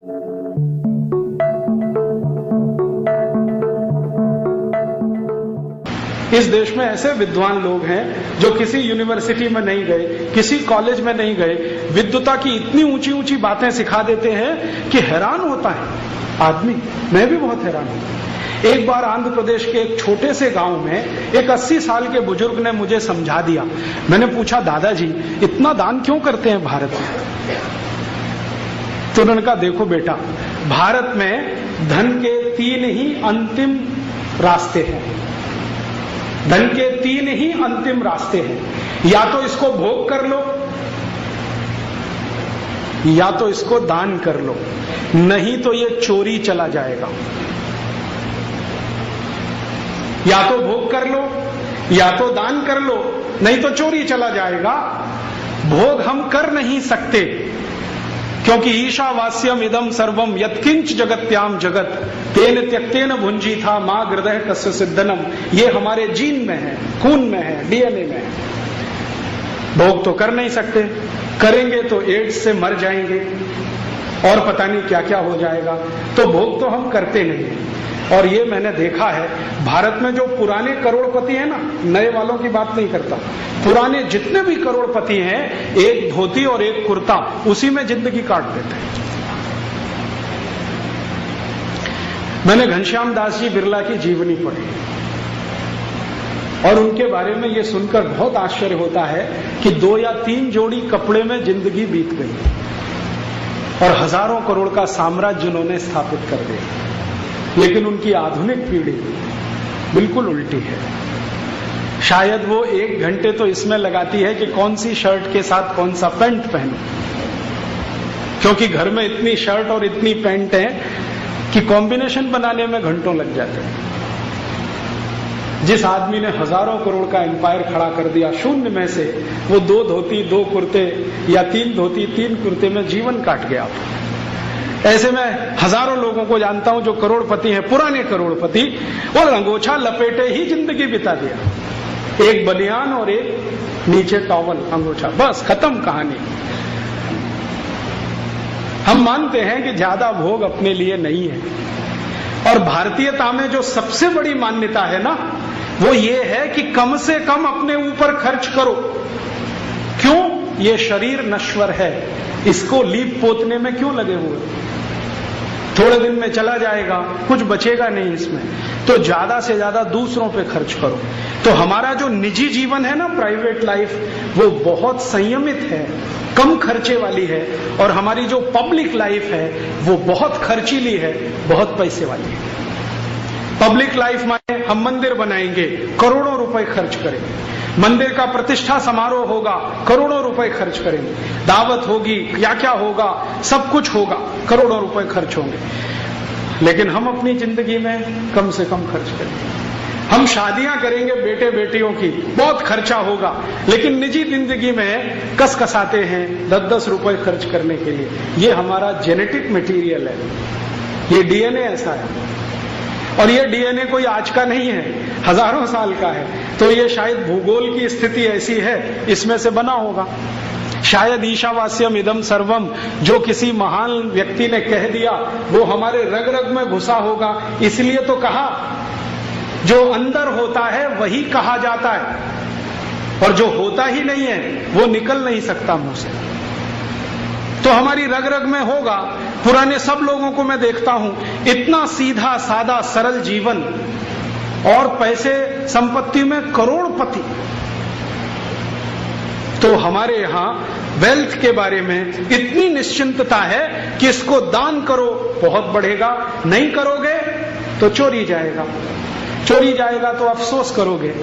इस देश में ऐसे विद्वान लोग हैं जो किसी यूनिवर्सिटी में नहीं गए, किसी कॉलेज में नहीं गए, विद्वता की इतनी ऊंची ऊंची बातें सिखा देते हैं कि हैरान होता है आदमी। मैं भी बहुत हैरान हूं। एक बार आंध्र प्रदेश के एक छोटे से गांव में एक 80 साल के बुजुर्ग ने मुझे समझा दिया। मैंने पूछा, दादाजी इतना दान क्यों करते हैं भारत में? तो उन्होंने कहा, देखो बेटा, भारत में धन के 3 ही अंतिम रास्ते हैं। धन के 3 ही अंतिम रास्ते हैं। या तो इसको भोग कर लो, या तो इसको दान कर लो, नहीं तो ये चोरी चला जाएगा। या तो भोग कर लो, या तो दान कर लो, नहीं तो चोरी चला जाएगा। भोग हम कर नहीं सकते, क्योंकि ईशावास्यम इदम सर्वम यत्किंच जगत्याम जगत तेन त्यक्तेन भुंजी था मां हृदय कस्य सिद्धनम। ये हमारे जीन में है, खून में है, डीएनए में है। भोग तो कर नहीं सकते, करेंगे तो एड्स से मर जाएंगे और पता नहीं क्या क्या हो जाएगा। तो भोग तो हम करते नहीं। और ये मैंने देखा है, भारत में जो पुराने करोड़पति हैं ना, नए वालों की बात नहीं करता, पुराने जितने भी करोड़पति हैं, एक धोती और एक कुर्ता, उसी में जिंदगी काट देते हैं। मैंने घनश्याम दास जी बिरला की जीवनी पढ़ी और उनके बारे में ये सुनकर बहुत आश्चर्य होता है कि 2 या 3 जोड़ी कपड़े में जिंदगी बीत गई और हजारों करोड़ का साम्राज्य उन्होंने स्थापित कर दिया। लेकिन उनकी आधुनिक पीढ़ी बिल्कुल उल्टी है। शायद वो 1 घंटे तो इसमें लगाती है कि कौन सी शर्ट के साथ कौन सा पैंट पहनो, क्योंकि घर में इतनी शर्ट और इतनी पैंट है कि कॉम्बिनेशन बनाने में घंटों लग जाते हैं। जिस आदमी ने हजारों करोड़ का एम्पायर खड़ा कर दिया शून्य में से, वो 2 धोती 2 कुर्ते या 3 धोती 3 कुर्ते में जीवन काट गया। ऐसे में हजारों लोगों को जानता हूं जो करोड़पति हैं, पुराने करोड़पति, और अंगोछा लपेटे ही जिंदगी बिता दिया। एक बनियान और एक नीचे टॉवल, अंगोछा, बस खत्म कहानी। हम मानते हैं कि ज्यादा भोग अपने लिए नहीं है। और भारतीयता में जो सबसे बड़ी मान्यता है ना, वो ये है कि कम से कम अपने ऊपर खर्च करो। क्यों? ये शरीर नश्वर है, इसको लीप पोतने में क्यों लगे हुए? थोड़े दिन में चला जाएगा, कुछ बचेगा नहीं इसमें। तो ज्यादा से ज्यादा दूसरों पे खर्च करो। तो हमारा जो निजी जीवन है ना, प्राइवेट लाइफ, वो बहुत संयमित है, कम खर्चे वाली है। और हमारी जो पब्लिक लाइफ है वो बहुत खर्चीली है, बहुत पैसे वाली है। पब्लिक लाइफ में हम मंदिर बनाएंगे, करोड़ों रुपए खर्च करेंगे। मंदिर का प्रतिष्ठा समारोह होगा, करोड़ों रुपए खर्च करेंगे। दावत होगी, क्या क्या होगा, सब कुछ होगा, करोड़ों रुपए खर्च होंगे। लेकिन हम अपनी जिंदगी में कम से कम खर्च करेंगे। हम शादियां करेंगे बेटे बेटियों की, बहुत खर्चा होगा, लेकिन निजी जिंदगी में कसकसाते हैं 10-10 रुपए खर्च करने के लिए। ये हमारा जेनेटिक मटेरियल है, ये डीएनए ऐसा है। और ये डीएनए कोई आज का नहीं है, हजारों साल का है। तो ये शायद भूगोल की स्थिति ऐसी है, इसमें से बना होगा। शायद ईशावास्यम इदम सर्वम जो किसी महान व्यक्ति ने कह दिया, वो हमारे रग रग में घुसा होगा। इसलिए तो कहा, जो अंदर होता है वही कहा जाता है, और जो होता ही नहीं है वो निकल नहीं सकता मुंह से। तो हमारी रग रग में होगा। पुराने सब लोगों को मैं देखता हूं, इतना सीधा सादा सरल जीवन, और पैसे संपत्ति में करोड़पति। तो हमारे यहां वेल्थ के बारे में इतनी निश्चिंतता है कि इसको दान करो बहुत बढ़ेगा, नहीं करोगे तो चोरी जाएगा, चोरी जाएगा तो अफसोस करोगे।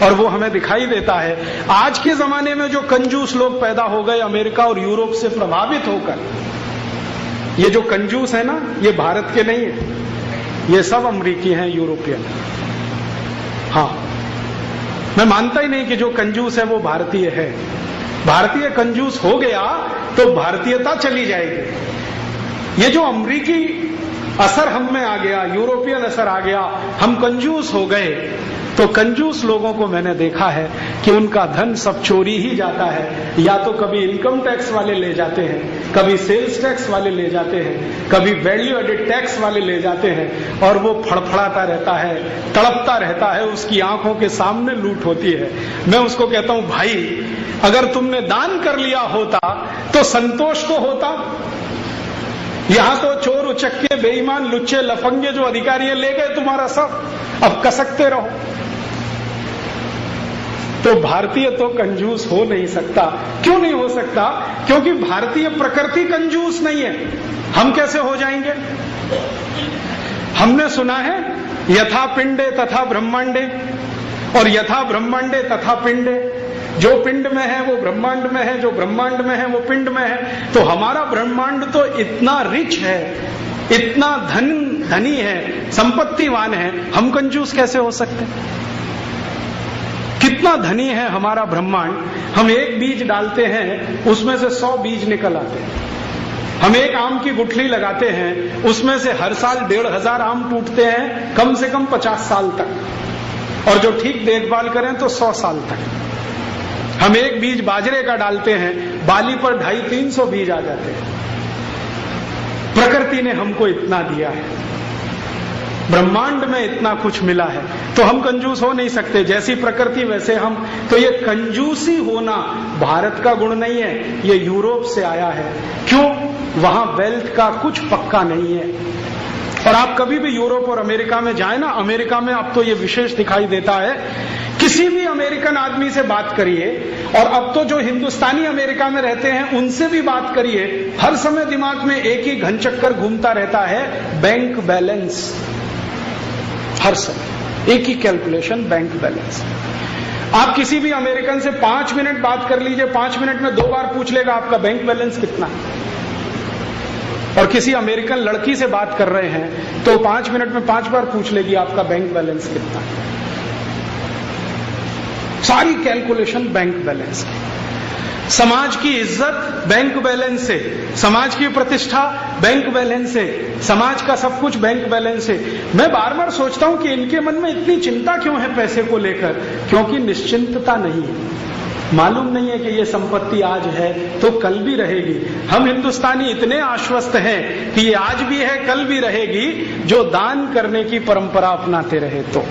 और वो हमें दिखाई देता है आज के जमाने में जो कंजूस लोग पैदा हो गए अमेरिका और यूरोप से प्रभावित होकर। ये जो कंजूस है ना, ये भारत के नहीं है, ये सब अमेरिकी हैं, यूरोपियन। हाँ, मैं मानता ही नहीं कि जो कंजूस है वो भारतीय है। भारतीय कंजूस हो गया तो भारतीयता चली जाएगी। ये जो अमेरिकी असर हम में आ गया, यूरोपियन असर आ गया, हम कंजूस हो गए, तो कंजूस लोगों को मैंने देखा है कि उनका धन सब चोरी ही जाता है। या तो कभी इनकम टैक्स वाले ले जाते हैं, कभी सेल्स टैक्स वाले ले जाते हैं, कभी वैल्यू एडेड टैक्स वाले ले जाते हैं, और वो फड़फड़ाता रहता है, तड़पता रहता है, उसकी आंखों के सामने लूट होती है। मैं उसको कहता हूं, भाई अगर तुमने दान कर लिया होता तो संतोष तो होता। यहां तो चोर उचक्के बेईमान लुच्चे लफंगे जो अधिकारी ले गए तुम्हारा सब, अब कसकते रहो। तो भारतीय तो कंजूस हो नहीं सकता। क्यों नहीं हो सकता? क्योंकि भारतीय प्रकृति कंजूस नहीं है। हम कैसे हो जाएंगे? हमने सुना है यथा पिंडे तथा ब्रह्मांडे, और यथा ब्रह्मांडे तथा पिंडे। जो पिंड में है वो ब्रह्मांड में है, जो ब्रह्मांड में है वो पिंड में है। तो हमारा ब्रह्मांड तो इतना रिच है, इतना धनी है, संपत्तिवान है, हम कंजूस कैसे हो सकते? कितना धनी है हमारा ब्रह्मांड। हम एक बीज डालते हैं, उसमें से 100 बीज निकल आते हैं। हम एक आम की गुठली लगाते हैं, उसमें से हर साल 1500 आम टूटते हैं, कम से कम 50 साल तक, और जो ठीक देखभाल करें तो 100 साल तक। हम एक बीज बाजरे का डालते हैं, बाली पर 250-300 बीज आ जाते हैं। प्रकृति ने हमको इतना दिया है, ब्रह्मांड में इतना कुछ मिला है, तो हम कंजूस हो नहीं सकते। जैसी प्रकृति वैसे हम। तो ये कंजूसी होना भारत का गुण नहीं है, ये यूरोप से आया है। क्यों? वहां वेल्थ का कुछ पक्का नहीं है। और आप कभी भी यूरोप और अमेरिका में जाए ना, अमेरिका में अब तो ये विशेष दिखाई देता है, किसी भी अमेरिकन आदमी से बात करिए, और अब तो जो हिंदुस्तानी अमेरिका में रहते हैं उनसे भी बात करिए, हर समय दिमाग में एक ही घन चक्कर घूमता रहता है, बैंक बैलेंस। हर समय एक ही कैलकुलेशन, बैंक बैलेंस। आप किसी भी अमेरिकन से 5 मिनट बात कर लीजिए, 5 मिनट में 2 बार पूछ लेगा आपका बैंक बैलेंस कितना। और किसी अमेरिकन लड़की से बात कर रहे हैं तो 5 मिनट में 5 बार पूछ लेगी आपका बैंक बैलेंस कितना। सारी कैलकुलेशन बैंक बैलेंस की। समाज की इज्जत बैंक बैलेंस से, समाज की प्रतिष्ठा बैंक बैलेंस से, समाज का सब कुछ बैंक बैलेंस से। मैं बार बार सोचता हूं कि इनके मन में इतनी चिंता क्यों है पैसे को लेकर? क्योंकि निश्चिंतता नहीं है। मालूम नहीं है कि ये संपत्ति आज है तो कल भी रहेगी। हम हिंदुस्तानी इतने आश्वस्त हैं कि ये आज भी है, कल भी रहेगी, जो दान करने की परंपरा अपनाते रहे तो।